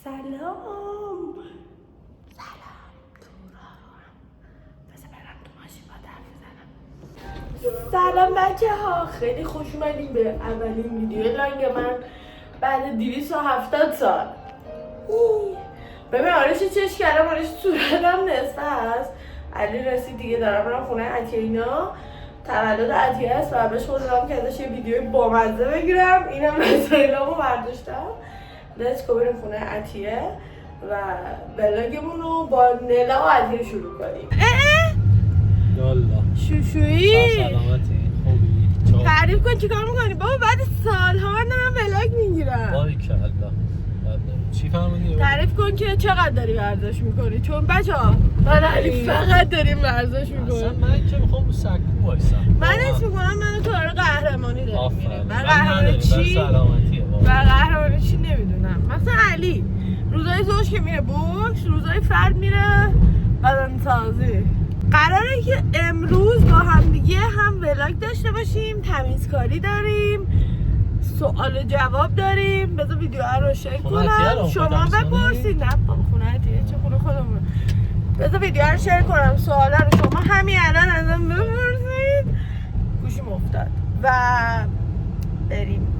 سلام بذار برم تو ماشین با حرف بزنم. سلام بچه ها، خیلی خوش اومدیم به اولین ویدیو لانگ من بعد 270 سال. ببین آرش چش کردم، آرش صورتم نصفه هست. علی رسید دیگه، دارم برم خونه عطیه. اینا تولد عطیه است و بهش خودم که ازش یه ویدیوی بامزه بگیرم. اینم وسایلامو برداشتم. لیتس گو بریم خونه عطیه و بلاگمون رو با نلا و عطیه شروع کنیم. یالا شوشویی سلامتی، خوبی؟ تعریف کن چیکار میکنی؟ بابا بعد سال‌ها من دارم ولاگ میگیرم. باریکلا. چی فهمیدی؟ تعریف کن که چقدر داری ورزش میکنی، چون بچه‌ها من علی فقط داریم ورزش میکنیم. اصلا من که میخوام سکو وایسم. من اسم میکنم منو تو آره قهرمانی داریم میریم. من قهرمانی چی؟ سلامتیه و قهرمانی چی نمیدونم. مثلا علی روزای زوج که میره بوکس، روزای فرد میره بدنسازی. قراره که امروز با هم دیگه هم ولاگ داشته باشیم، تمیزکاری داریم، سوال و جواب داریم. بذار ویدیو رو شیر کنم شما بپرسید. نه بابا خونه عطیه چه خونه خودمونه. بذار ویدیو رو شیر کنم، سوالا رو شما همین الان ازم بپرسید. گوشیم افتاد و بریم.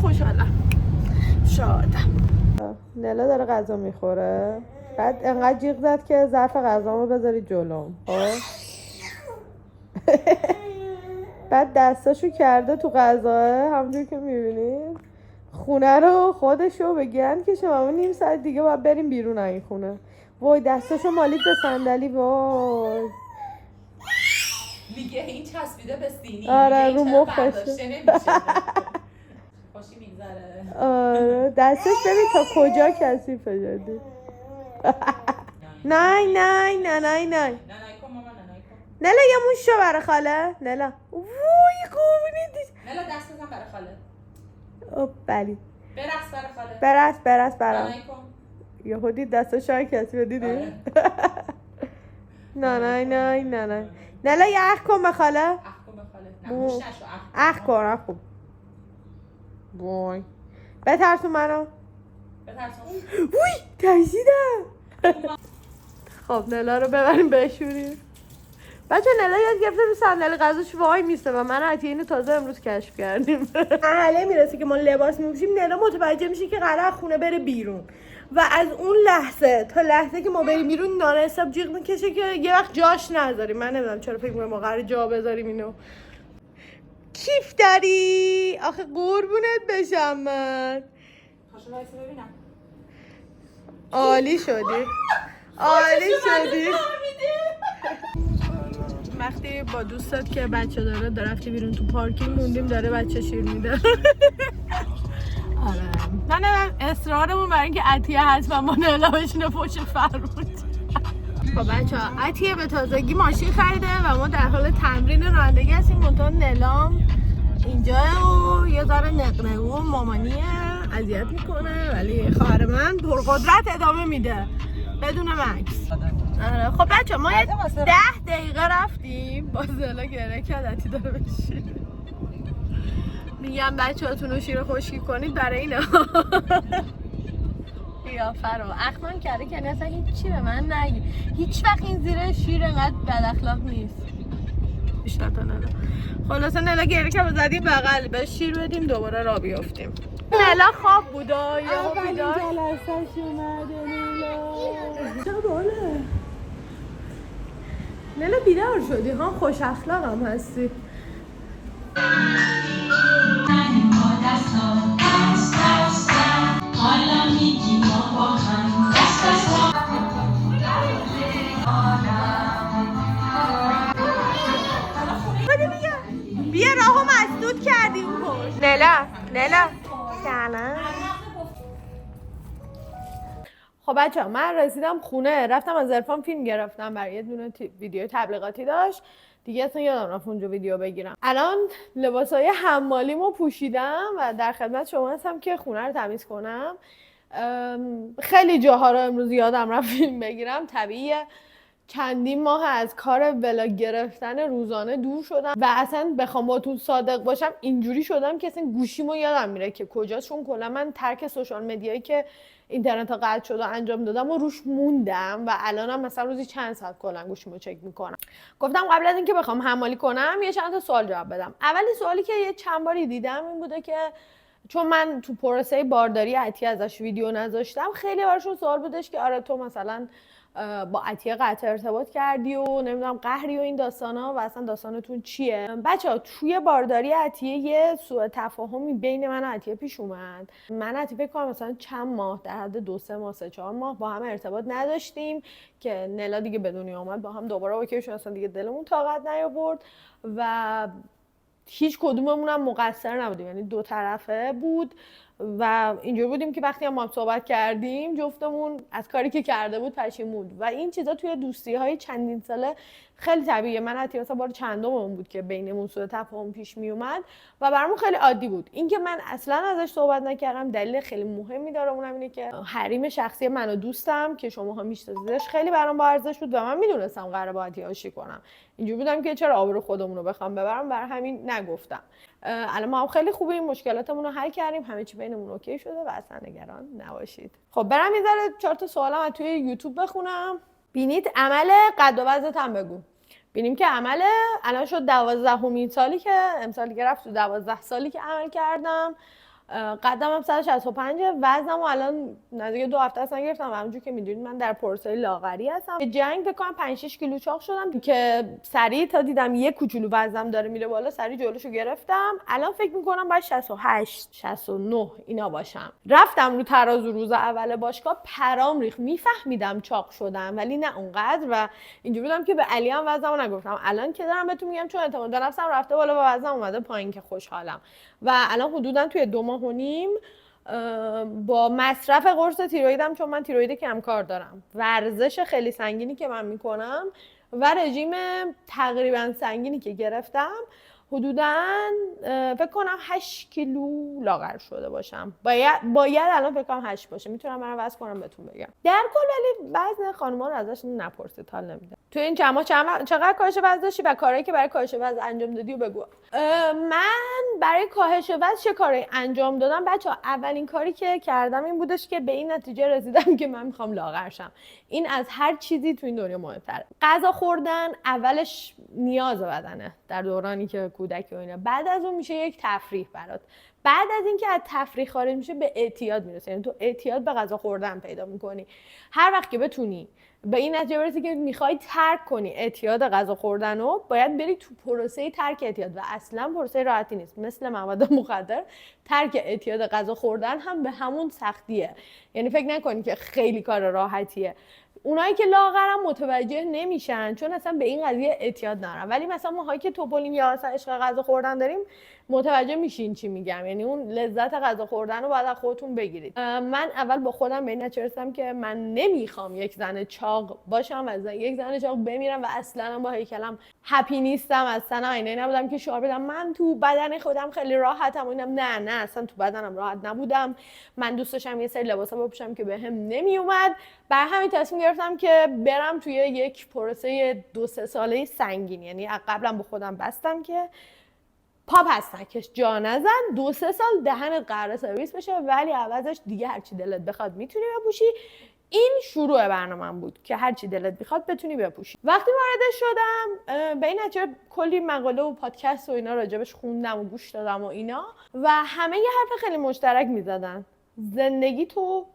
خوشحالم، شادم. نلا داره غذا میخوره، بعد انقدر جیغ زد که ظرف غذامو بذاری جلوم. بعد دستاشو کرده تو غذاه، همونجور که میبینید. خونه رو خودشو بگن که شما نیم ساعت دیگه باید بریم بیرون این خونه. وای دستاشو مالید به صندلی. وای میگه این چسبیده به سینی. آره رو مخشه. خوشی میگذره. آره دستش ببین تا کجا کثیفه جدی. نه نه نه نه نه نلا یه موشو برای خاله. نلا وای قومونی نلا دست بزن برای خاله. بلی برقص برای خاله. برس برام یهودی دستا شای کسی دیدی؟ نه نه نه نه نه نلا یه اخ کن به خاله. اخ کن به خاله. نه موش نشو اخ کن اخ کن. وای بترسون منو. بترسون. وای ترسیدم. خب نلا رو ببریم بشوریم. بچه نلا یاد گرفته رو صندلی غذاش وای میسته و من عطیه اینو تازه امروز کشف کردیم. مرحله میرسه که ما لباس میپوشیم، نلا متوجه میشه که قراره خونه بره بیرون و از اون لحظه تا لحظه که ما بریم بیرون نان حساب جیغ میکشه که یه وقت جاش نذاریم. من نمیدونم چرا فکر میکنم ما قراره جا بذاریم اینو. کیف داری؟ آخه قربونت بشم من. پاشو وایس ببینم. عالی شدی. عالی شدی. وقتی با دوستت که بچه داره رفتی بیرون تو پارکینگ موندیم داره بچه شیر میده. آره من اصرارمون برای اینکه عطیه هست و ما نلا بشینه پشت فرمون. خب بچه ها عطیه به تازگی ماشین خریده و ما در حال تمرین رانندگی هستیم. منتها نلام اینجا و یه ذره نقنقو و مامانیه اذیت میکنه، ولی خواهر من پرقدرت ادامه میده بدون مکس. آره خب بچه ما 10 دقیقه رفتیم با زلا گره کردتی داره بشیر. میگم بچه هاتون رو شیر خشکی کنید برای اینا. قیافه رو اخمام کرده که اصلا هیچی به من نگی. هیچ وقت این زیر شیر انقدر بد اخلاق نیست. بیشتر تا نلا. خلاصه نلا گره که زدیم بغل به شیر بدیم دوباره را بیافتیم. نلا خواب بودا یا بیدار جلسه‌ش اومده. نلا چه باله؟ نلا بیدار شدی ها، خوش اخلاق هم هستی. بیا راهو مسدود کردی اون پشت. نلا سلام. خب بچه ها من رسیدم خونه، رفتم از عرفان فیلم گرفتم برای یه دونه ویدیو تبلیغاتی داشت دیگه، اصلا یادم رفت اونجا ویدیو بگیرم. الان لباسای حمالیمو پوشیدم و در خدمت شما هستم که خونه رو تمیز کنم. خیلی جاها رو امروز یادم رفت فیلم بگیرم، طبیعیه چندین ماه از کار ولاگ گرفتن روزانه دور شدم و اصلا بخوام باتون صادق باشم اینجوری شدم که اصلا گوشیمو یادم میره که کجاست، چون کلا من ترک سوشال مدیایی که اینترنت ها قطع شد و انجام دادم و روش موندم و الانم مثلا روزی چند ساعت کلا گوشیمو چک میکنم. گفتم قبل از اینکه بخوام حمالی کنم یه چند تا سوال جواب بدم. اولی سوالی که یه چند باری دیدم این بوده که چون من تو پروسه بارداری عطیه ازش ویدیو نذاشتم، خیلی براشون سوال بودش که آره تو مثلا با عطیه قطع ارتباط کردی و نمیدونم قهری و این داستانا و اصلا داستانتون چیه. بچه‌ها توی بارداری عطیه یه سوء تفاهمی بین من و عطیه پیش اومد. من عطیه فکر کنم مثلا چند ماه در حد 2-3 ماه 3-4 ماه با هم ارتباط نداشتیم که نلا دیگه به دنیا اومد، با هم دوباره اوکی شد، اصلا دیگه دلمون طاقت نیاورد و هیچ کدوممون هم مقصر نبودیم، یعنی دو طرفه بود و اینجوری بودیم که وقتی هم صحبت کردیم جفتمون از کاری که کرده بود پشیمون بود و این چیزا توی دوستی های چندین ساله خیلی طبیعیه. من حتی مثلا بار چندممون بود که بینمون سوء تفاهم پیش می اومد و برامون خیلی عادی بود. اینکه من اصلا ازش صحبت نکردم دلیل خیلی مهمی داره، اونم اینه که حریم شخصی من و دوستم که شماها میشناسیدش خیلی برام با ارزش بود و من میدونستم قراره با عطیه آشتی کنم. اینجوری بودم که چرا آبرو خودمون رو بخوام ببرم، برای همین نگفتم. الان ما هم خیلی خوبیم، مشکلاتمون رو حل کردیم، همه چی بینمون اوکی شده و اصلا نگران نباشید. خب برم یه ذره 4 تا سوالم از توی یوتیوب بخونم. بینید عمل قد و وزنت هم بگو. بینیم که عمل الان شد 12مین سالی که امسال گرفت، تو 12 سالی که عمل کردم. قدم هم 165، وزنم الان نزدیک 2 هفته اصلا نگرفتم و همونجور که میدونید من در پروسه لاغری هستم. جنگ فکر کنم 5-6 کیلو چاق شدم که سریع تا دیدم یک کوچولو وزنم داره میره بالا سریع جلوشو گرفتم. الان فکر میکنم باید 68 69 اینا باشم. رفتم رو ترازو روز اول باشگاه پرام ریخت، میفهمیدم چاق شدم ولی نه اونقدر و اینجوری بودم که به علی هم وزنمو نگفتم. الان که دارم بهتون میگم چون اعتماد به نفسم رفته بالا و وزنم اومده پایین که خوشحالم و الان حدودا توی 2 ماه و نیم با مصرف قرص تیرویدم، چون من تیروید کمکار دارم، ورزش خیلی سنگینی که من میکنم و رژیم تقریبا سنگینی که گرفتم، حدودا فکر کنم 8 کیلو لاغر شده باشم. باید الان فکر کنم 8 باشه. میتونم برام وزن کنم بهتون بگم. در کل ولی وزن خانم‌ها رو ازش نپرسید، حال نمیده. تو این چند ماه چقدر کاهش وزن داشتی و کارهایی که برای کاهش وزن انجام دادی و بگو. من برای کاهش وزن چه کاری انجام دادم بچه‌ها؟ اولین کاری که کردم این بودش که به این نتیجه رسیدم که من میخوام لاغر شم. این از هر چیزی تو این دنیا مهمتره. غذا خوردن اولش نیاز بدنه در دورانی که کودکی و اینا، بعد از اون میشه یک تفریح برات، بعد از اینکه از تفریح خارج میشه به اعتیاد میرسه، یعنی تو اعتیاد به غذا خوردن پیدا میکنی. هر وقت که بتونی به این نتیجه برسی که میخوای ترک کنی اعتیاد غذا خوردن رو، باید بری تو پروسه ترک اعتیاد و اصلا پروسه راحتی نیست. مثل مواد مخدر ترک اعتیاد غذا خوردن هم به همون سختیه، یعنی فکر نکنی که خیلی کار راحتیه. اونایی که لاغرن متوجه نمیشن چون اصلا به این قضیه اعتیاد ندارن، ولی مثلا ماهایی که توپولیم یا اصلا عشق غذا خوردن داریم متوجه میشین چی میگم، یعنی اون لذت غذا خوردن رو باید از خودتون بگیرید. من اول با خودم به این نتیجه رسیدم که من نمیخوام یک زن چاق باشم و از یک زن چاق بمیرم و اصلا با هیکلم هپی نیستم. اصلا اینه نبودم که شعار بدم من تو بدن خودم خیلی راحتم و اینم نه اصلا تو بدنم راحت نبودم. من دوست داشتم یه سری لباسا بپوشم که بهم نمیومد، برای همین تصمیم گرفتم که برم توی یک پروسه 2-3 ساله سنگین، یعنی قبلا با خودم بستم که پا پس نکش، جا نزن، 2-3 سال دهنت قراره سرویس بشه ولی عوضش دیگه هرچی دلت بخواد میتونی بپوشی. این شروع برنامه‌ام بود که هرچی دلت بخواد بتونی بپوشی. وقتی وارد شدم به این نتیجه کلی مقاله و پادکست و اینا راجبش خوندم و گوش دادم و اینا و همه یه حرف خیلی مشترک میزدن: زندگی تو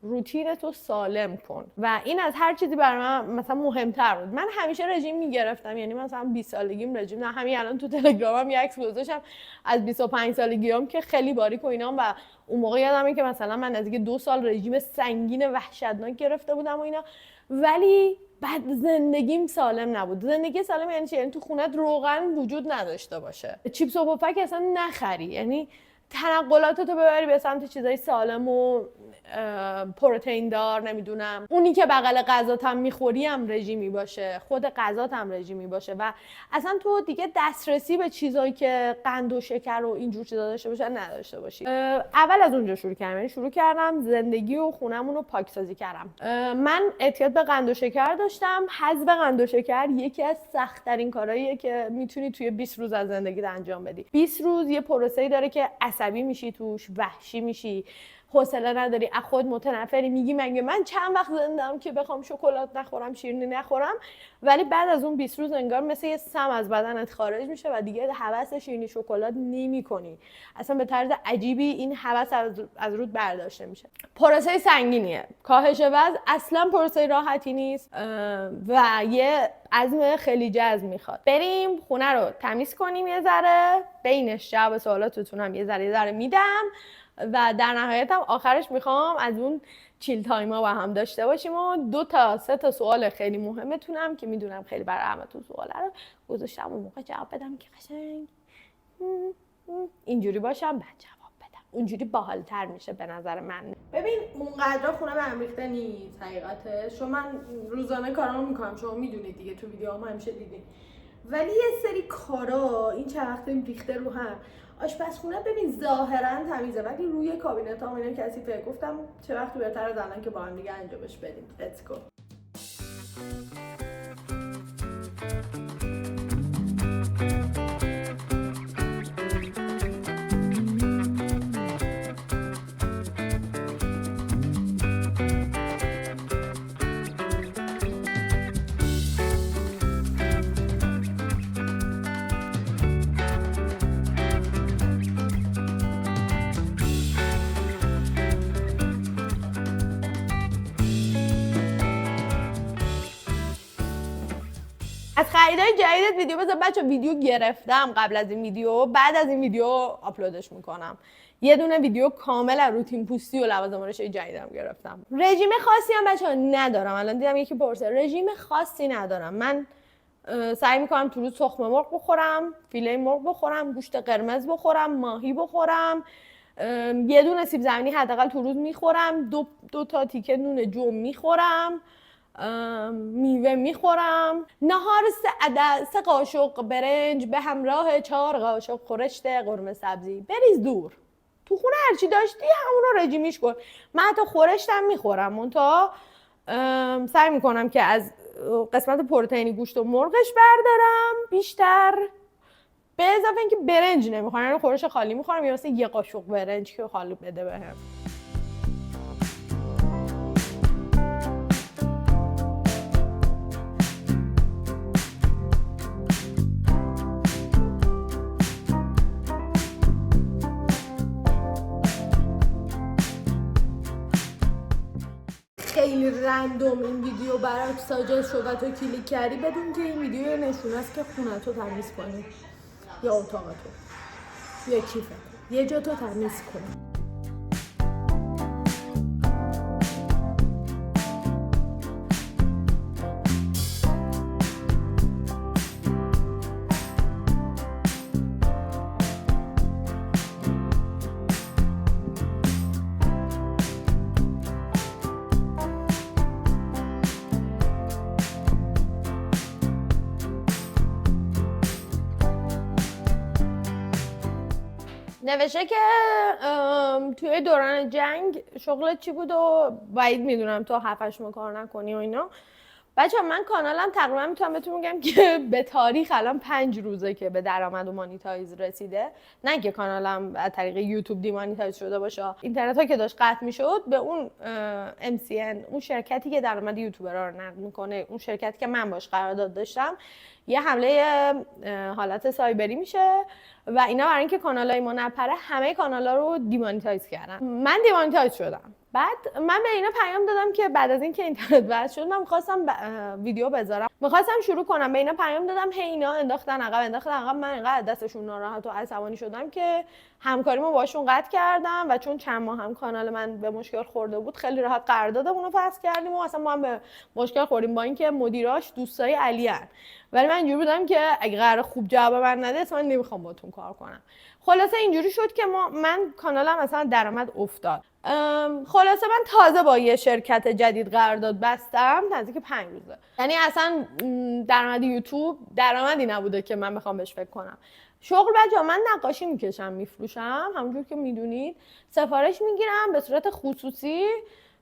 روتین تو سالم کن. و این از هر چیزی برای من مثلا مهمتر بود. من همیشه رژیم میگرفتم، یعنی مثلا 20 سالگیم رژیم، نه همین الان تو تلگرامم یه عکس گذاشتم از 25 سالگیام که خیلی باریک و اینا، و اون موقع یادمه که مثلا من نزدیک 2 سال رژیم سنگین وحشتناک گرفته بودم و اینا، ولی بعد زندگیم سالم نبود. زندگی سالم یعنی چی؟ یعنی تو خونت روغن وجود نداشته باشه، چیپس و پفک اصلا نخری، یعنی تنقلاتتو ببری به سمت چیزای سالم و پروتئین دار، نمیدونم اونی که بغل غذات هم میخوری هم رژیمی باشه، خود غذات هم رژیمی باشه و اصلا تو دیگه دسترسی به چیزایی که قند و شکر و اینجور چیزا داشته باشه نداشته باشی. اول از اونجا شروع کردم، یعنی شروع کردم زندگی و خونمون رو پاکسازی کردم. من اعتیاد به قند و شکر داشتم. حذف قند و شکر یکی از سخت‌ترین کارهاییه که میتونی توی 20 روز از زندگیت انجام بدی. 20 روز یه پروسه‌ای داره که عصبی میشی توش، وحشی میشی، حوصله نداری، از خود متنفری، میگی مگه من چند وقت زنده‌ام که بخوام شکلات نخورم، شیرینی نخورم. ولی بعد از اون 20 روز انگار مثل یه سم از بدنت خارج میشه و دیگه هوس شیرینی شکلات نمی‌کنی. اصلا به طرز عجیبی این هوس از رود برداشته میشه. پروسه سنگینیه. کاهش وزن اصلا پروسه راحتی نیست و یه عزم خیلی جذب میخواد. بریم خونه رو تمیز کنیم یه ذره، بینش جواب سوالاتتون یه ذره میدم و در نهایت هم آخرش میخوام از اون چیل تایما با هم داشته باشیم و 2 تا 3 تا سوال خیلی مهمتونم که میدونم خیلی برای همتون سواله رو گذاشتم اون موقع جواب بدم که قشنگ اینجوری باشم بعد جواب بدم. اونجوری باحال‌تر میشه به نظر من. ببین اونقدر خونه به هم ریخته نیست حقیقتش، چون من روزانه کارامو میکنم، شما میدونید دیگه، تو ویدیوهام همیشه دیدین. ولی یه سری کارا این چند وقته ریخته رو هم. آشپزخونه ببین ظاهرا تمیزه ولی روی کابینت ها اینا کثیفه. گفتم چه وقتی بهتر از الان که با هم دیگه انجامش بدیم. Let's go. از خریدای جدیدت ویدیو بذار بچه. ویدیو گرفتم قبل از این ویدیو، بعد از این ویدیو آپلودش میکنم. یه دونه ویدیو کامل از روتین پوستی و لوازم آرایشی جدیدم گرفتم. رژیم خاصی هم بچه ندارم. الان دیدم یکی پرسه رژیم خاصی ندارم. من سعی میکنم تو روز تخم مرغ بخورم، فیله مرغ بخورم، گوشت قرمز بخورم، ماهی بخورم، یه دونه سیب زمینی حداقل تو روز میخورم، 2 تا تیکه نون جو میخورم، میوه میخورم، نهار 3 قاشق برنج به همراه 4 قاشق خورشت قرمه سبزی. بریز دور. تو خونه هرچی داشتی همون رو رژیمیش کن. من حتی خورشتم میخورم، منتها سعی میکنم که از قسمت پروتئینی گوشت و مرغش بردارم بیشتر، به اضافه اینکه برنج نمیخورم، یعنی خورش خالی میخورم یا مثلا 1 قاشق برنج که خالی بده بهم. خیلی رندوم این ویدیو برات ساجست شد و تو کلیک کردی بدون که این ویدیو نشونه است که خونه تو تمیز کنی یا اتاق تو یا کیف تو، یه جا تو تمیز کنی. نوشته که توی دوران جنگ شغلت چی بود و باید میدونم تو 7-8 ماه کار نکنی و اینا. بچه من کانالم تقریبا میتونم بهتون بگم که به تاریخ الان 5 روزه که به درآمد و مانیتایز رسیده. نه که کانالم از طریق یوتیوب دیمانیتایز شده باشه، اینترنت ها که داشت قطع میشد به اون MCN، اون شرکتی که درآمد یوتیوبرها رو نقل میکنه، اون شرکتی که من باش قرارداد داشتم، یه حمله حالت سایبری میشه و اینا برای اینکه کانالای ما نپره همه کانالا رو دیمانیتایز کردن. من دیمانیتایز شدم. بعد من به اینا پیام دادم که بعد از اینکه اینترنت وصل شد من می‌خواستم ویدیو بذارم، می‌خواستم شروع کنم. به اینا پیام دادم هی اینا انداختن عقب. من اینقدر دستشون ناراحت و عصبانی شدم که همکاریمو باشون قطع کردم و چون چند ماه هم کانال من به مشکل خورده بود خیلی راحت قراردادمون رو فسخ کردیم و اصلا ما هم به مشکل خوردیم، با اینکه مدیراش دوستای علی ان. ولی من اینجوری بودم که اگه قرار خوب جواب من نده اصلا من نمیخوام باهاتون کار کنم. خلاصه اینجوری شد که من کانالم مثلا درآمد افتاد. خلاصه من تازه با یه شرکت جدید قرارداد بستم نزدیک 5 روزه. یعنی اصلا درآمد یوتیوب درآمدی نبوده که من بخوام بهش فکر کنم. شغل بچه‌ها من نقاشی میکشم میفروشم، همونجور که میدونید. سفارش میگیرم به صورت خصوصی،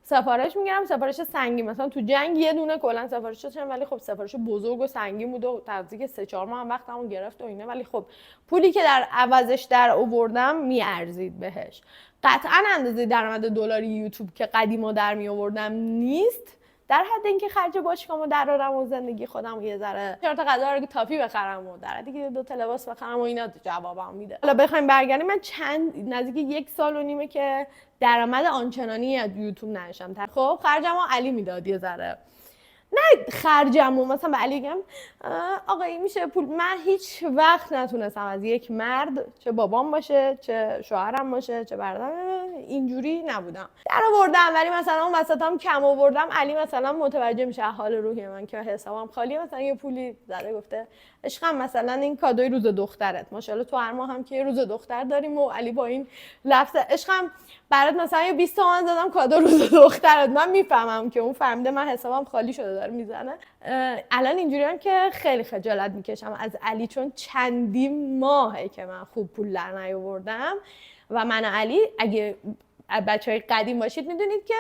سفارش سنگین. مثلا تو جنگ یه دونه کلا سفارش داشتم، ولی خب سفارش بزرگ و سنگین بود و نزدیک 3-4 ماه هم وقتمو گرفت و اینه، ولی خب پولی که در عوضش در آوردم میارزید بهش. قطعا اندازه درآمد دلاری یوتیوب که قدیما در می آوردم نیست، در حد اینکه خرج باشگاهمو درارم و زندگی خودم یه ذره 4 تا غذا رو تافی بخرم و در حدی که 2 تا لباس بخرم و اینا جوابم میده. حالا بخوایم برگردیم، من نزدیک 1 سال و نیمه که درآمد آنچنانی از یوتیوب نداشتم. خب خرجمو علی میداد یه ذره، نه خرجمو مثلا به علی گم آقا میشه پول. من هیچ وقت نتونستم از یک مرد، چه بابام باشه چه شوهرم باشه چه برادرم، اینجوری نبودم. در آوردم ولی مثلا اون وسطام کم آوردم. علی مثلا متوجه میشه حال روحی من که حسابم خالیه، مثلا یه پولی زده گفته عشقم مثلا این کادوی روز دخترت، ماشاءالله تو هر ماه هم که روز دختر داریم و علی با این لفظ عشقم برات مثلا یه 20 تومن دادم کادو روز دخترت. من میفهمم که اون فهمیده من حسابم خالی شده داره میزنه. الان اینجوریام که خیلی خجالت میکشم از علی، چون چندین ماهه که من خوب پول در نیاوردم و من و علی اگه بچهای قدیم باشید میدونید که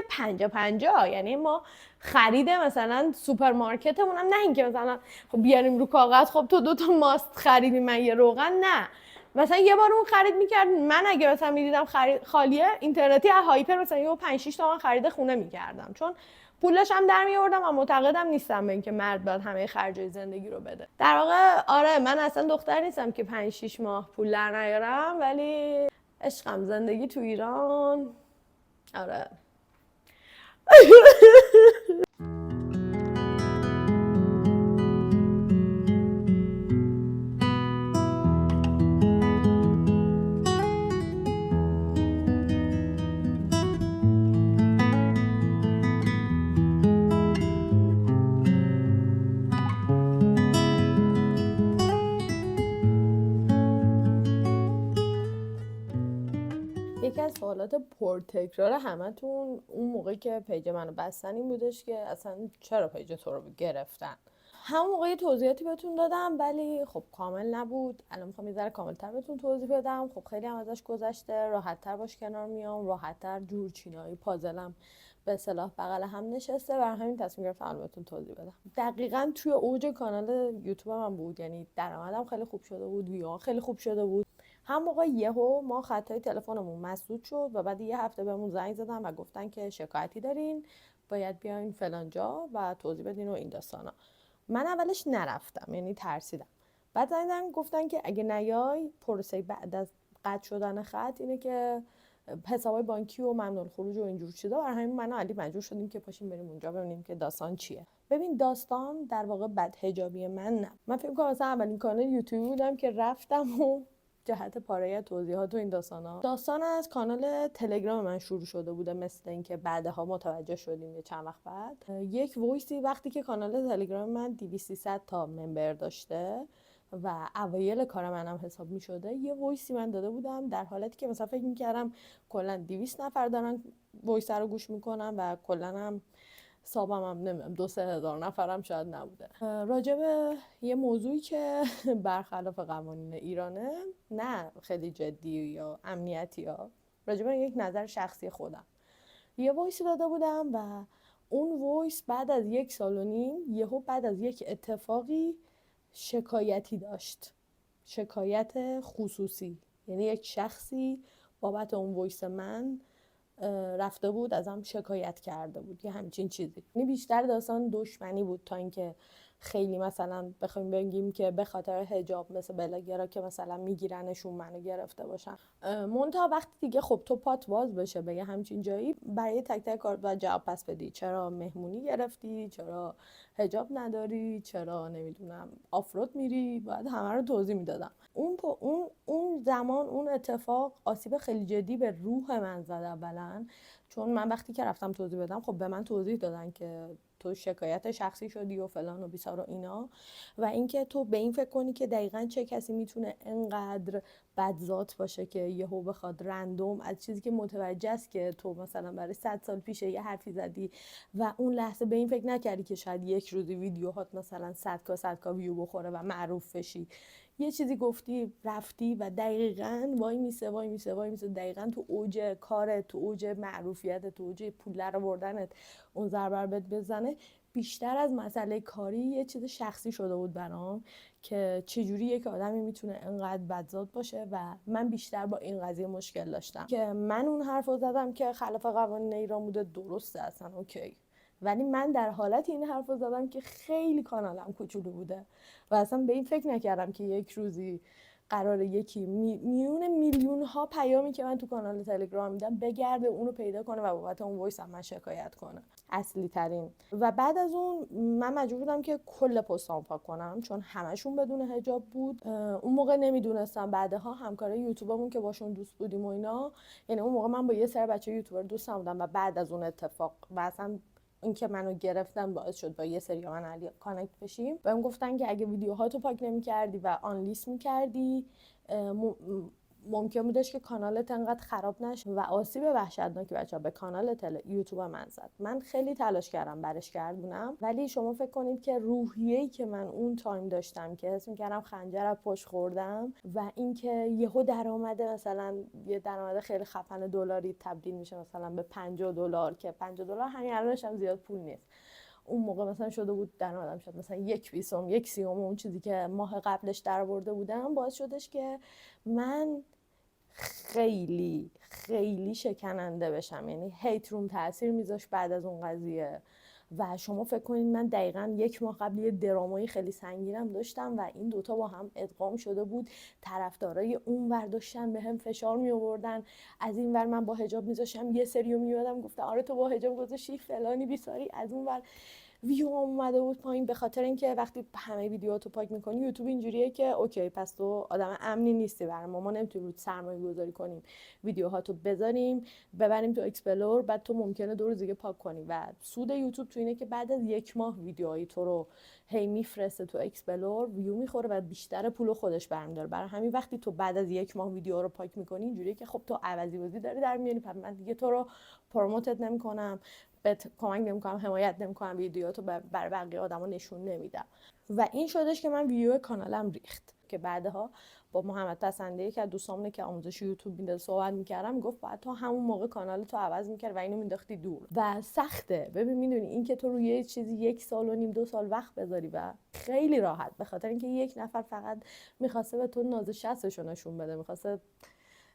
50-50، یعنی ما خرید مثلا سوپرمارکتمون هم نه اینکه مثلا خب بیاریم رو کاغذ خب تو 2 تا ماست خریدی من یه روغن، نه مثلا یه بار اون خرید میکرد، من اگه مثلا میدیدم خرید خالیه اینترنتی از هایپر مثلا یه 5-6 تومن خرید خونه میکردم، چون پولش هم در میآوردم و معتقدم نیستم به اینکه مرد باید همه خرجای زندگی رو بده. در واقع آره من اصلا دختر نیستم که 5-6 ماه پول در نیارم، ولی عشقم زندگی تو ایران آره. یکی از سوالات پرتکرار همتون اون موقعی که پیج منو بستن این بودش که اصلا چرا پیج تو رو گرفتن. همون موقع توضیحاتی بهتون دادم ولی خب کامل نبود. الان میخوام یه ذره کامل‌تر بهتون توضیح بدم. خب خیلی هم ازش گذشته، راحت‌تر باش کنار میام، راحت‌تر جورچینایی پازلم به اصطلاح بغل هم نشسته و همین تصمیم گرفتم الان بهتون توضیح بدم. دقیقاً توی اوج کانال یوتیوب من بود، یعنی درآمدم خیلی خوب شده بود، ویوها خیلی خوب شده بود. هم موقع یهو ما خطای تلفنمون مسدود شد و بعد یه هفته بهمون زنگ زدن و گفتن که شکایتی دارین، باید بیاین فلان جا و توضیح بدین و این داستانا. من اولش نرفتم، یعنی ترسیدم. بعد زنگ زدن گفتن که اگه نیای پروسه بعد از قطع شدن خط اینه که حسابای بانکی و ممنوع الخروج و اینجور چیزا. برای همین من و علی مجبور شدیم که پاشیم بریم اونجا ببینیم که داستان چیه. ببین داستان در واقع بدحجابی من نه. من فکر کنم مثلا اولین کانال یوتیوب بودم که رفتم و جهت پاره توضیحات و این داستان از کانال تلگرام من شروع شده بوده، مثل اینکه بعدها متوجه شدیم یه چند وقت بعد یک وایسی وقتی که کانال تلگرام من 200-300 تا ممبر داشته و اوایل کار منم حساب می شده، یه وایسی من داده بودم در حالتی که مثلا فکر می‌کردم کلا 200 نفر دارن وایس رو گوش میکنن و کلا هم حسابم هم نمیدونم 2-3 هزار نفرم شاید نبوده. راجع به یه موضوعی که برخلاف قوانین ایرانه، نه خیلی جدی یا امنیتی ها، راجع به یک نظر شخصی خودم یه وایس داده بودم و اون وایس بعد از 1.5 سال یهو بعد از یک اتفاقی شکایتی داشت، شکایت خصوصی، یعنی یک شخصی بابت اون وایس من رفته بود ازم شکایت کرده بود یا همچین چیزی. یعنی بیشتر داستان دشمنی بود تا اینکه خیلی مثلا بخوایم بگیم که به خاطر حجاب مثل بلاگرا که مثلا میگیرنشون منو گرفته باشن. منتها وقتی دیگه خب تو پات باز بشه به یه همچین جایی، برای تک تک کار باید جواب پس بدی. چرا مهمونی گرفتی؟ چرا حجاب نداری؟ چرا نمیدونم آفرود میری؟ باید همه رو توضیح میدادم. اون زمان اون اتفاق آسیب خیلی جدی به روح من زد اولا، چون من وقتی که رفتم توضیح بدم خب به من توضیح دادن که تو شکایت شخصی شدی و فلان و بیسار و اینا، و اینکه تو به این فکر کنی که دقیقاً چه کسی میتونه انقدر بدذات باشه که یهو بخواد رندوم از چیزی که متوجه است که تو مثلا برای 100 سال پیش یه حرفی زدی و اون لحظه به این فکر نکردی که شاید یک روزی ویدیوهات مثلا 100 کا ویو بخوره و معروف بشی. یه چیزی گفتی رفتی و دقیقاً وای میسه دقیقاً تو اوج کارت، تو اوج معروفیت، تو اوج پول رو بردنت اون ضربه بهت بزنه. بیشتر از مسئله کاری یه چیز شخصی شده بود برام که چجوری یک آدمی میتونه انقدر بدذات باشه و من بیشتر با این قضیه مشکل داشتم که من اون حرفو زدم که خلاف قوانین ایران بوده، درسته اصلا اوکی، ولی من در حالت این حرفو زدم که خیلی کانالم کوچولو بوده و اصلا به این فکر نکردم که یک روزی قراره یکی میلیون ها پیامی که من تو کانال تلگرام میدم بگرده اونو پیدا کنه و بابت اون وایس هم من شکایت کنه. اصلی ترین. و بعد از اون من مجبور بودم که کل پستام پاک کنم چون همشون بدون حجاب بود. اون موقع نمیدونستم، بعدها همکارای یوتیوبمون که باشون دوست بودیم و اینا، یعنی اون موقع من با یه سری بچه یوتیوبر دوستم بودم و بعد از اون اتفاق و اصلا این که منو گرفتن باعث شد با یه سری من علی کانکت بشیم. بهم گفتن که اگه ویدیوهاتو پاک نمی‌کردی و آن لیست می‌کردی ممکن بودش که کانالت انقدر خراب نشه و آسیب وحشتناکی بچه‌ها به کانال یوتیوب من زد. من خیلی تلاش کردم برش گردونم، ولی شما فکر کنید که روحیه‌ای که من اون تایم داشتم که حس می‌کردم خنجر از پشت خوردم و اینکه یهو درآمد مثلا یه درآمد خیلی خفن دلاری تبدیل میشه مثلا به $50 که $50 همین الانش هم زیاد پول نیست. اون موقع مثلا شده بود درآمدم شد مثلا 1/20 1/30 اون چیزی که ماه قبلش درآورده بودم، باعث شدش که من خیلی خیلی شکننده بشم. یعنی هیت روم تاثیر میذاشت بعد از اون قضیه. و شما فکر کنید من دقیقاً 1 ماه قبل یه درامایی خیلی سنگینم داشتم و این دوتا با هم ادغام شده بود. طرفدارای اون ور داشتن به هم فشار می آوردن، از این ور من با حجاب میذاشتم یه سریو میادم گفتن آره تو با حجاب گذاشتی فلانی بیساری، از اون ور ویو اومده بود پایین. به خاطر اینکه وقتی همه ویدیوهاتو پاک میکنی یوتیوب اینجوریه که اوکی پس تو آدم امنی نیستی برای ما نمیتونیم رو سرمایه گذاری کنیم ویدیوهاتو بذاریم ببریم تو اکسپلور بعد تو ممکنه 2 روز دیگه پاک کنی. و سود یوتیوب تو اینه که بعد از 1 ماه ویدیوهای تو رو هی میفرسته تو اکسپلور، ویو میخوره و بیشتر پولو خودش برمی‌داره. برای همین وقتی تو بعد از 1 ماه ویدیو رو پاک میکنی اینجوریه که خب تو عوضی بازی داری در میاری، پس من دیگه تو رو پروموتت نمیکنم، بهت کمک نمیکنم، حمایت نمیکنم، ویدیوهاتو برای بقیه آدما نشون نمیدم. و این شدش که من ویدیو کانالم ریخت که بعدها با محمد پسندی که از دوستامونه که آموزش یوتیوب میده صحبت میکردم، میگفت باید تو همون موقع کانالتو عوض میکرد و اینو مینداختی دور. و سخته. ببین میدونی این که تو روی یه چیزی 1 سال و نیم 2 سال وقت بذاری و خیلی راحت به خاطر اینکه یک نفر فقط میخواسته به تو ناز شستشو نشون بده، میخواسته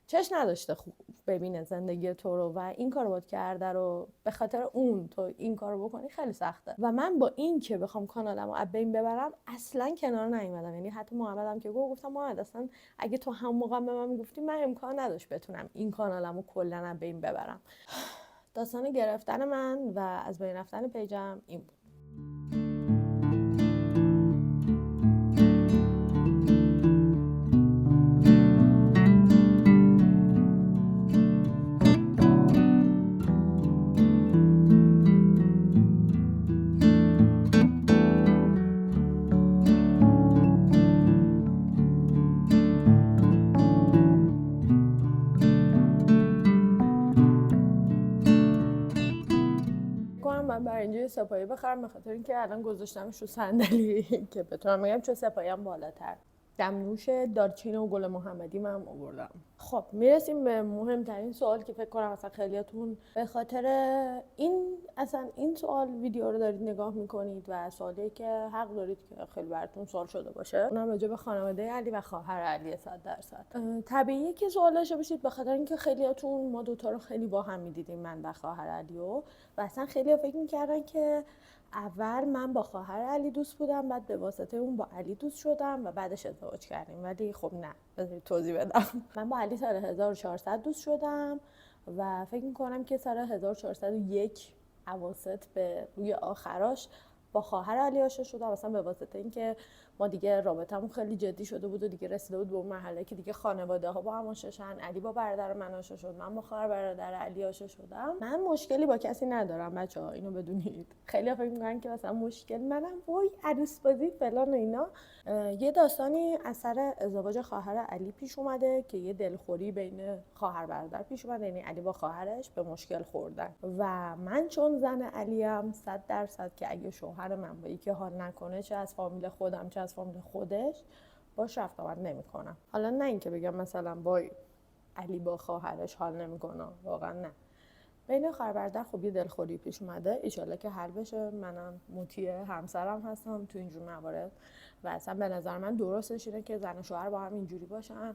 چش نداشته خوب ببینه زندگی تو رو و این کارو باید کرده رو به خاطر اون تو این کارو بکنی خیلی سخته. و من با این که بخوام کانالمو از بین ببرم اصلا کنار نیومدم. یعنی حتی محمدم که گفتم محمد اصلا اگه تو هم موقع به من میگفتی من امکان نداشت بتونم این کانالمو کلا از بین ببرم. داستان گرفتن من و از بین رفتن پیجم این بود. من برای اینجا سپاهی بخرم به خاطر اینکه الان گذاشتمش رو صندلی که بتونم بگم چه سپاهی هم بالاتر. دمنوش دارچین و گل محمدی من آوردم. خب میرسیم به مهمترین سوال که فکر کنم اصلا خیلیاتون به خاطر این سوال ویدیو رو دارید نگاه میکنید و سوالی که حق دارید که خیلی براتون سوال شده باشه. اونم راجع به خانواده علی و خواهر علی 100%. طبیعیه که سوال داشته باشید به خاطر اینکه خیلیاتون ما دوتا رو خیلی با هم میدیدیم، من و خواهر علی، و اصلا خیلی‌ها فکر میکردن که اول من با خواهر علی دوست بودم، بعد به واسطه اون با علی دوست شدم و بعدش ازدواج کردیم. ولی خب نه، بذارید توضیح بدم. من با علی سال 1400 دوست شدم و فکر میکنم که سال 1401 اواسط به روی آخراش با خواهر علی آشنا شدم، مثلا به واسطه اینکه ما دیگه رابطمون خیلی جدی شده بود و دیگه رسیده بود به اون مرحله که دیگه خانواده ها با هم آشناشن. علی با برادر من آشنا شد، من با خواهر برادر علی آشنا شدم. من مشکلی با کسی ندارم بچه‌ها، اینو بدونید. خیلی فکر می‌کنن که مثلا مشکل منم، وای عروس بازی فلان و اینا. یه داستانی از سر ازدواج خواهر علی پیش اومده که یه دلخوری بین خواهر برادر پیش اومده، یعنی علی با خواهرش به مشکل خوردن و من چون زن علیم 100% که اگه شوهر من با یکی حال نکنه، چه از فامیل خودم چه از فامیل خودش، باش رفت آمد نمی‌کنم. حالا نه اینکه بگم مثلا با علی با خواهرش حال نمی‌کنه، واقعا نه. بین خواهر برادر خب یه دلخوری پیش اومده، ایشالله که حل بشه. منم مطیع همسرم هستم تو اینجور موارد و اصلا به نظر من درستش اینه که زن و شوهر با هم اینجوری باشن،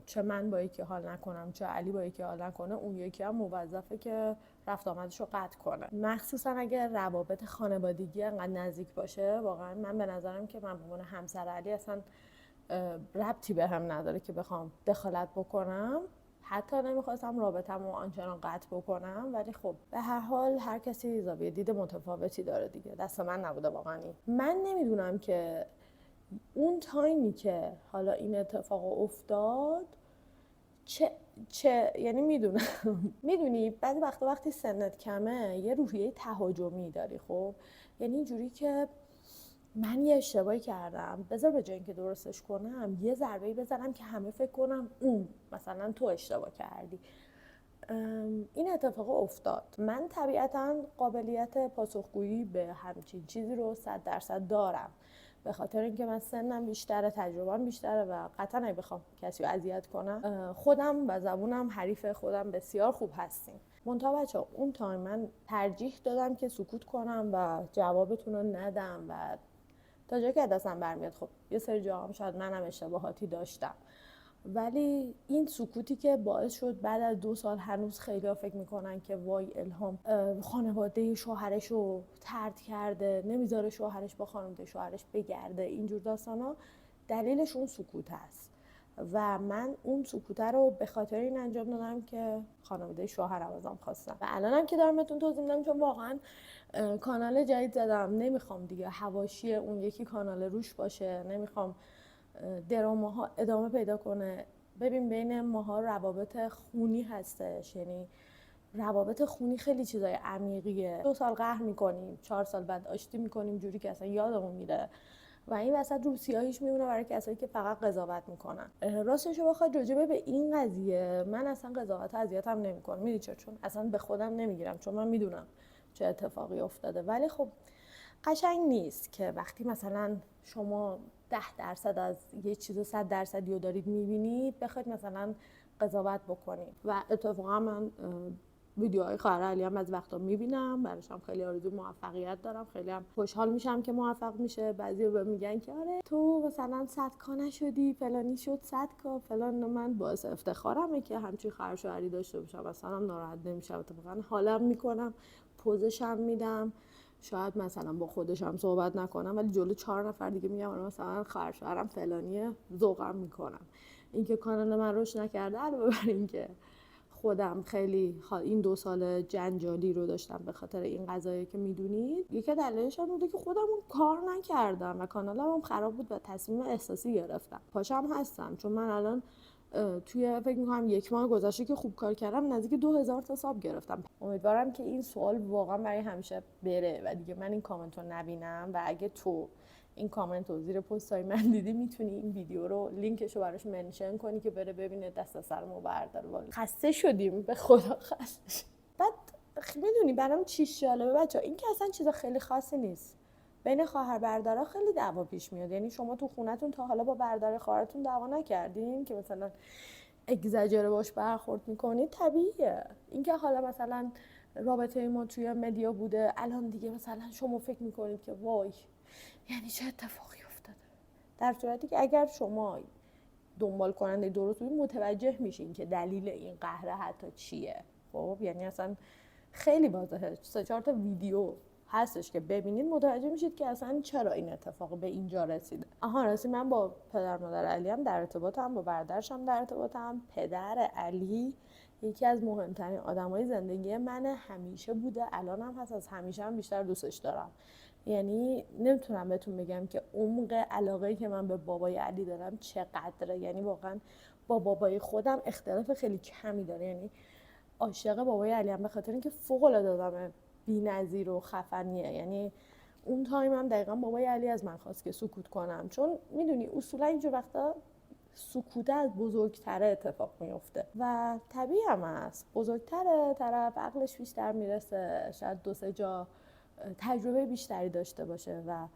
چه من با یکی حال نکنم چه علی با یکی حال نکنه، اون یکی هم موظفه که رفت آمدش رو قطع کنه، مخصوصا اگه روابط خانوادگی انقدر نزدیک باشه. واقعا من به نظرم که من به عنوان همسر علی اصلا ربطی به هم نداره که بخوام دخالت بکنم، حتی نمیخواستم رابطه‌مو آنچنان قطع بکنم، ولی خب به هر حال هر کسی زاویه دید متفاوتی داره دیگه، دست من نبوده واقعا این. من نمیدونم که اون تایمی که حالا این اتفاق افتاد چه یعنی میدونم میدونی بعضی وقتی سنت کمه یه روحیه تهاجمی داری، خب یعنی اینجوری که من یه اشتباهی کردم، بذار به جای اینکه درستش کنم یه ضربه‌ای بزنم که همه فکر کنم اون مثلا تو اشتباه کردی. این اتفاق افتاد. من طبیعتاً قابلیت پاسخگویی به همچین چیزی رو 100% دارم، به خاطر اینکه من سنم بیشتره، تجربه‌ام بیشتره و قطعاً اگه بخوام کسی رو اذیت کنم خودم و زبونم حریف خودم بسیار خوب هستیم. منتها بچه‌ها اون تایم من ترجیح دادم که سکوت کنم و جوابتون رو ندم و تا جایی که دستم برمیاد. خب یه سری جاها هم شاید منم اشتباهاتی داشتم، ولی این سکوتی که باعث شد بعد از 2 سال هنوز خیلی‌ها فکر میکنن که وای الهام خانواده شوهرش رو طرد کرده، نمیذاره شوهرش با خانواده شوهرش بگرده، اینجور داستانا، دلیلش اون سکوت هست و من اون سکوت رو به خاطر این انجام دادم که خانواده شوهرم ازم خواستن و الانم که دارم بهتون توضیح میدم چون واقعا کانال جدید زدم، نمیخوام دیگه حواشی اون یکی کانال روش باشه، نمیخوام دراماها ادامه پیدا کنه. ببین بین ماها روابط خونی هستش، یعنی روابط خونی خیلی چیزای عمیقیه. 2 سال قهر میکنیم، 4 سال بعد آشتی میکنیم جوری که اصلا یادمون میره و این وسط رو سیاهیش میمونه برای کسایی که فقط قضاوت میکنن. راستشو بخواد راجبه به این قضیه من اصلا قضاوت اذیتم نمیکنه، میدونی چرا؟ چون اصلا به خودم نمیگیرم، چون من میدونم چه اتفاقی افتاده. ولی خب قشنگ نیست که وقتی مثلا شما 10% از یه چیز 100% رو دارید میبینید بخواید مثلا قضاوت بکنید. و اتفاقا من ویدیوهای خواهر علی هم از وقتا میبینم، براش هم خیلی آرزو موفقیت دارم، خیلی هم خوشحال میشم که موفق میشه. بعضیا بهم میگن که آره تو مثلا 100K نشدی، فلانی شد 100K فلان. من باعث افتخارمه که همچین خواهر شوهری داشته باشم، مثلا ناراحت نمیشم، اتفاقا حالم میکنم، پوزشم میدم، شاید مثلا با خودشم صحبت نکنم ولی جلو 4 نفر دیگه میگم آره مثلا خواهر شوهرم فلانیه، ذوقم میکنم. اینکه کانال من رشد نکرده علاوه بر اینکه خودم خیلی این 2 سال جنجالی رو داشتم به خاطر این قضایی که میدونید، یکی دلیلش هم بوده که خودم اون کار نکردم و کانالم هم خراب بود و تصمیم احساسی گرفتم. پاشم هستم چون من الان توی فکر میکنم 1 ماه گذشته که خوب کار کردم نزدیک 2000 تا ساب گرفتم. امیدوارم که این سوال واقعا برای همیشه بره و دیگه من این کامنت رو نبینم و اگه تو این کامنت رو زیر پستای من دیدی میتونی این ویدیو رو لینکش رو براش منشن کنی که بره ببینه، دست سرمو برداره. والا خسته شدیم، به خدا خسته شدیم. بعد میدونی برام چی جالبه بچه‌ها، این که اصلا چیز خیلی خاصی نیست. بین خواهر برادرها خیلی دعوا پیش میاد، یعنی شما تو خونتون تا حالا با برادر خواهرتون دعوا نکردین که مثلا اگزاجره باش برخورد میکنید؟ طبیعیه. اینکه حالا مثلا رابطه ما توی مدیا بوده، الان دیگه مثلا شما فکر میکنید که وای یعنی چه اتفاقی افتاده، در صورتی که اگر شما دنبال کننده درست بودید متوجه میشین که دلیل این قهر حتی چیه. خب یعنی اصلا خیلی واضحه، 3-4 تا ویدیو هستش که ببینید متوجه میشید که اصلا چرا این اتفاق به اینجا رسیده. راستی من با پدر مادر علی هم در ارتباطم، با برادرش هم در ارتباطم. پدر علی یکی از مهمترین آدمای زندگی من همیشه بوده، الانم هست، از همیشه هم بیشتر دوستش دارم. یعنی نمیتونم بهتون بگم که عمق علاقه‌ای که من به بابای علی دارم چقدره. یعنی واقعا با بابای خودم اختلاف خیلی کمی داره. یعنی عاشق بابای علی هم به خاطر اینکه فوق‌العاده آدم بی‌نظیر و خفنیه. یعنی اون تایم هم دقیقاً بابای علی از من خواست که سکوت کنم، چون میدونی اصولا اینجور وقتا سکوت از بزرگتره اتفاق میفته و طبیعی هم هست. بزرگتره، طرف عقلش بیشتر میرسه، شاید 2-3 جا تجربه بیشتری داشته باشه و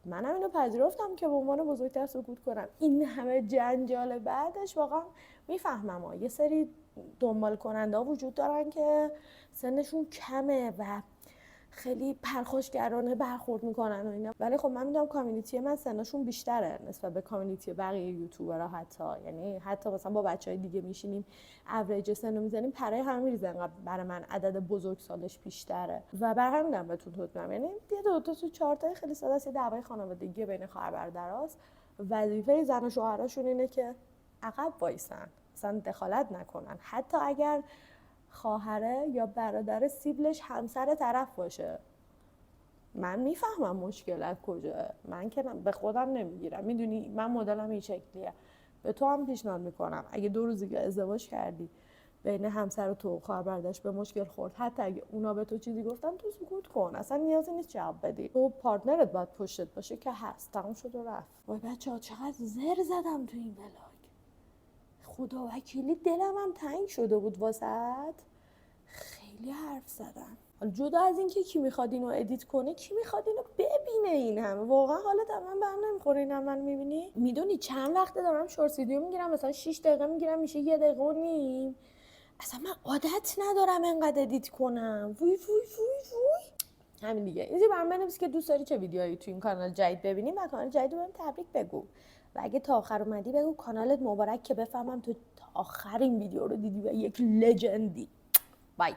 منم اینو پذیرفتم که به عنوان بزرگتر سکوت کنم. این همه جنجال بعدش واقعا میفهمم یه سری دنبال کننده ها وجود دارن که سنشون کمه و خیلی پرخاشگرانه برخورد میکنن و اینا، ولی خب من میدونم کامیونیتی من سنشون بیشتره نسبت به کامیونیتی بقیه یوتیوبرها. یعنی حتی مثلا با بچهای دیگه میشینیم اوریج سنو میزنیم، پرای هم میریزه، انقدر برای من عدد بزرگ سالش بیشتره و برای همینم بهتون توضیح میدم. یعنی یه دو تا تو چارتای خیلی ساده است، دعوای خانوادگی بین خواهر برادراست. وظیفه زن و شوهراشون اینه که عقب وایسن، اصلا دخالت نکنن، حتی اگر خواهره یا برادر سیبلش همسر طرف باشه. من میفهمم مشکل از کجاه، من که به خودم نمیگیرم، میدونی من مدلم این شکلیه. به تو هم پیشنهاد میکنم اگه 2 روز دیگه ازدواج کردی بین همسر و تو خواهر برادرش به مشکل خورد، حتی اگه اونا به تو چیزی گفتن تو سکوت کن، اصلا نیازی نیست جواب بدی. تو پارتنرت باید پشتت باشه که هست، تموم شد و رفت. وای بچه‌ها چقدر زر زدم تو این ولاگ، خدا وکیلی دلم هم تنگ شده بود واسط، خیلی حرف زدم. حالا جدا از این که کی میخواد اینو ادیت کنه، کی میخواد اینو ببینه، این همه واقعا حالت من به هم نمیخوره. این هم من میبینی، میدونی چند وقته دارم شورت ویدیو میگیرم، مثلا 6 دقیقه میگیرم میشه 1 دقیقه و نیم. اصلا من عادت ندارم انقدر ادیت کنم. وای وای وای وای. همین دیگه. اینجا برام بنویس که دوست داری چه ویدیوهایی تو این کانال جدید ببینیم و کانال جدید رو بهم تبریک بگو. و اگه تا آخر اومدی بگو کانالت مبارک که بفهمم تو تا آخر این ویدیو رو دیدی و یک لجندی. بای.